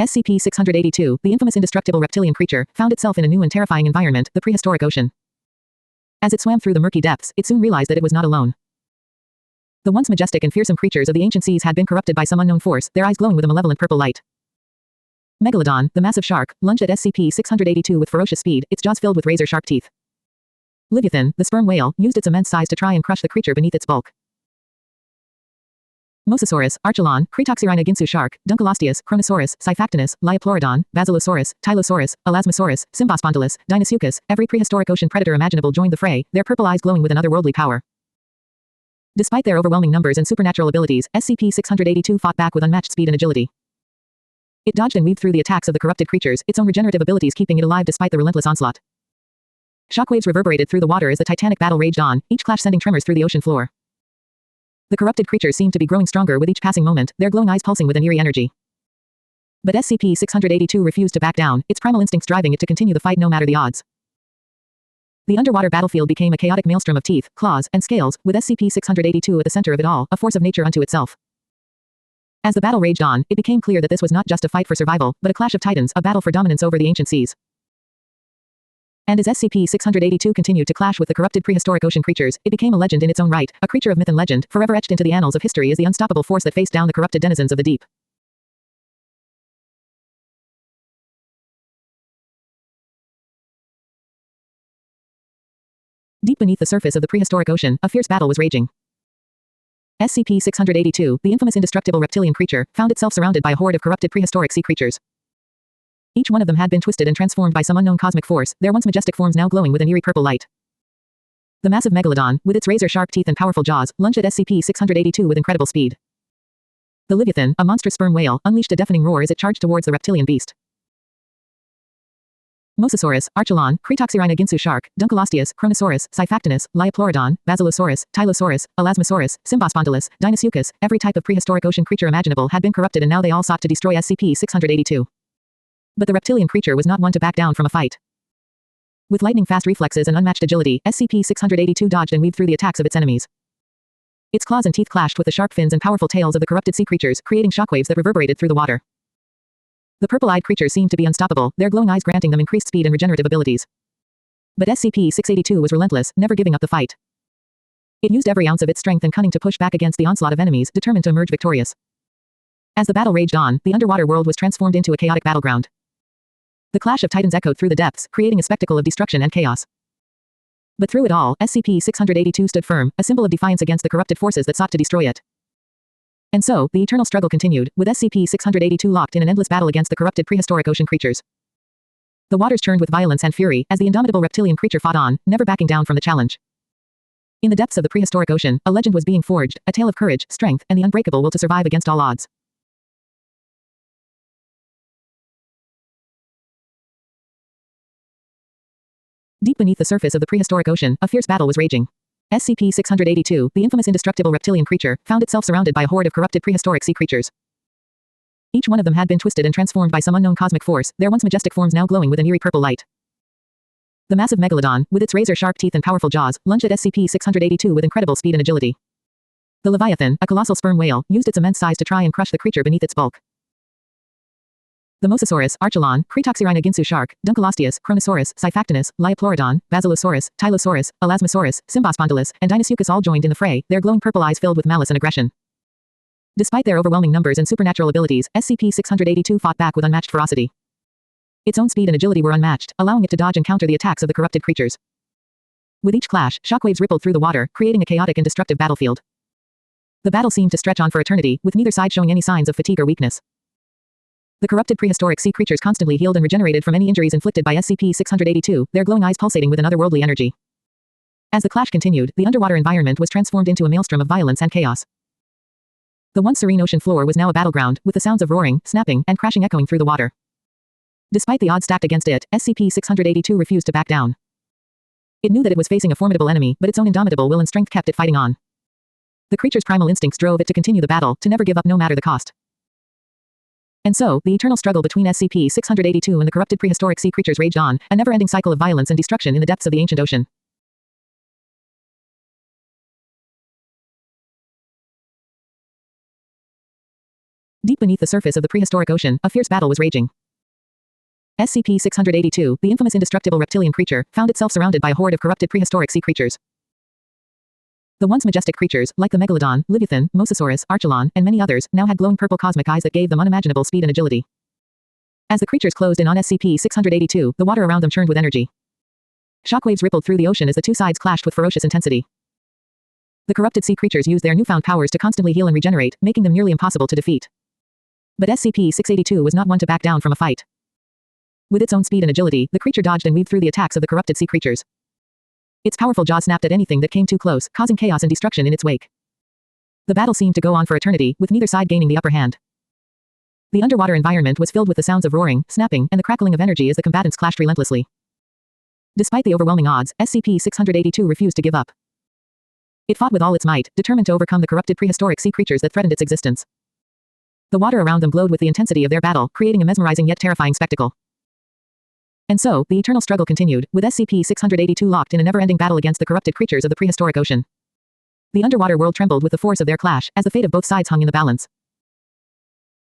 SCP-682, the infamous indestructible reptilian creature, found itself in a new and terrifying environment, the prehistoric ocean. As it swam through the murky depths, it soon realized that it was not alone. The once majestic and fearsome creatures of the ancient seas had been corrupted by some unknown force, their eyes glowing with a malevolent purple light. Megalodon, the massive shark, lunged at SCP-682 with ferocious speed, its jaws filled with razor-sharp teeth. Leviathan, the sperm whale, used its immense size to try and crush the creature beneath its bulk. Mosasaurus, Archelon, Cretoxyrhinoginsu shark, Dunkleosteus, Chronosaurus, Scyphactinus, Lioplorodon, Basilosaurus, Tylosaurus, Elasmosaurus, Symbospondylus, Deinosuchus, every prehistoric ocean predator imaginable joined the fray, their purple eyes glowing with an otherworldly power. Despite their overwhelming numbers and supernatural abilities, SCP-682 fought back with unmatched speed and agility. It dodged and weaved through the attacks of the corrupted creatures, its own regenerative abilities keeping it alive despite the relentless onslaught. Shockwaves reverberated through the water as the titanic battle raged on, each clash sending tremors through the ocean floor. The corrupted creatures seemed to be growing stronger with each passing moment, their glowing eyes pulsing with an eerie energy. But SCP-682 refused to back down, its primal instincts driving it to continue the fight no matter the odds. The underwater battlefield became a chaotic maelstrom of teeth, claws, and scales, with SCP-682 at the center of it all, a force of nature unto itself. As the battle raged on, it became clear that this was not just a fight for survival, but a clash of titans, a battle for dominance over the ancient seas. And as SCP-682 continued to clash with the corrupted prehistoric ocean creatures, it became a legend in its own right, a creature of myth and legend, forever etched into the annals of history as the unstoppable force that faced down the corrupted denizens of the deep. Deep beneath the surface of the prehistoric ocean, a fierce battle was raging. SCP-682, the infamous indestructible reptilian creature, found itself surrounded by a horde of corrupted prehistoric sea creatures. Each one of them had been twisted and transformed by some unknown cosmic force, their once majestic forms now glowing with an eerie purple light. The massive megalodon, with its razor-sharp teeth and powerful jaws, lunged at SCP-682 with incredible speed. The Leviathan, a monstrous sperm whale, unleashed a deafening roar as it charged towards the reptilian beast. Mosasaurus, Archelon, Cretoxyrhinoginsu shark, Dunkleosteus, Chronosaurus, Scyphactinus, Lioplorodon, Basilosaurus, Tylosaurus, Elasmosaurus, Symbospondylus, Deinosuchus, every type of prehistoric ocean creature imaginable had been corrupted and now they all sought to destroy SCP-682. But the reptilian creature was not one to back down from a fight. With lightning-fast reflexes and unmatched agility, SCP-682 dodged and weaved through the attacks of its enemies. Its claws and teeth clashed with the sharp fins and powerful tails of the corrupted sea creatures, creating shockwaves that reverberated through the water. The purple-eyed creatures seemed to be unstoppable, their glowing eyes granting them increased speed and regenerative abilities. But SCP-682 was relentless, never giving up the fight. It used every ounce of its strength and cunning to push back against the onslaught of enemies, determined to emerge victorious. As the battle raged on, the underwater world was transformed into a chaotic battleground. The clash of titans echoed through the depths, creating a spectacle of destruction and chaos. But through it all, SCP-682 stood firm, a symbol of defiance against the corrupted forces that sought to destroy it. And so, the eternal struggle continued, with SCP-682 locked in an endless battle against the corrupted prehistoric ocean creatures. The waters churned with violence and fury, as the indomitable reptilian creature fought on, never backing down from the challenge. In the depths of the prehistoric ocean, a legend was being forged, a tale of courage, strength, and the unbreakable will to survive against all odds. Deep beneath the surface of the prehistoric ocean, a fierce battle was raging. SCP-682, the infamous indestructible reptilian creature, found itself surrounded by a horde of corrupted prehistoric sea creatures. Each one of them had been twisted and transformed by some unknown cosmic force, their once majestic forms now glowing with an eerie purple light. The massive megalodon, with its razor-sharp teeth and powerful jaws, lunged at SCP-682 with incredible speed and agility. The Leviathan, a colossal sperm whale, used its immense size to try and crush the creature beneath its bulk. The Mosasaurus, Archelon, Cretoxyrhinoginsu shark, Dunkleosteus, Chronosaurus, Scyphactinus, Lioplorodon, Basilosaurus, Tylosaurus, Elasmosaurus, Symbospondylus, and Deinosuchus all joined in the fray, their glowing purple eyes filled with malice and aggression. Despite their overwhelming numbers and supernatural abilities, SCP-682 fought back with unmatched ferocity. Its own speed and agility were unmatched, allowing it to dodge and counter the attacks of the corrupted creatures. With each clash, shockwaves rippled through the water, creating a chaotic and destructive battlefield. The battle seemed to stretch on for eternity, with neither side showing any signs of fatigue or weakness. The corrupted prehistoric sea creatures constantly healed and regenerated from any injuries inflicted by SCP-682, their glowing eyes pulsating with an otherworldly energy. As the clash continued, the underwater environment was transformed into a maelstrom of violence and chaos. The once serene ocean floor was now a battleground, with the sounds of roaring, snapping, and crashing echoing through the water. Despite the odds stacked against it, SCP-682 refused to back down. It knew that it was facing a formidable enemy, but its own indomitable will and strength kept it fighting on. The creature's primal instincts drove it to continue the battle, to never give up no matter the cost. And so, the eternal struggle between SCP-682 and the corrupted prehistoric sea creatures raged on, a never-ending cycle of violence and destruction in the depths of the ancient ocean. Deep beneath the surface of the prehistoric ocean, a fierce battle was raging. SCP-682, the infamous indestructible reptilian creature, found itself surrounded by a horde of corrupted prehistoric sea creatures. The once majestic creatures, like the Megalodon, Leviathan, Mosasaurus, Archelon, and many others, now had glowing purple cosmic eyes that gave them unimaginable speed and agility. As the creatures closed in on SCP-682, the water around them churned with energy. Shockwaves rippled through the ocean as the two sides clashed with ferocious intensity. The corrupted sea creatures used their newfound powers to constantly heal and regenerate, making them nearly impossible to defeat. But SCP-682 was not one to back down from a fight. With its own speed and agility, the creature dodged and weaved through the attacks of the corrupted sea creatures. Its powerful jaws snapped at anything that came too close, causing chaos and destruction in its wake. The battle seemed to go on for eternity, with neither side gaining the upper hand. The underwater environment was filled with the sounds of roaring, snapping, and the crackling of energy as the combatants clashed relentlessly. Despite the overwhelming odds, SCP-682 refused to give up. It fought with all its might, determined to overcome the corrupted prehistoric sea creatures that threatened its existence. The water around them glowed with the intensity of their battle, creating a mesmerizing yet terrifying spectacle. And so, the eternal struggle continued, with SCP-682 locked in a never-ending battle against the corrupted creatures of the prehistoric ocean. The underwater world trembled with the force of their clash, as the fate of both sides hung in the balance.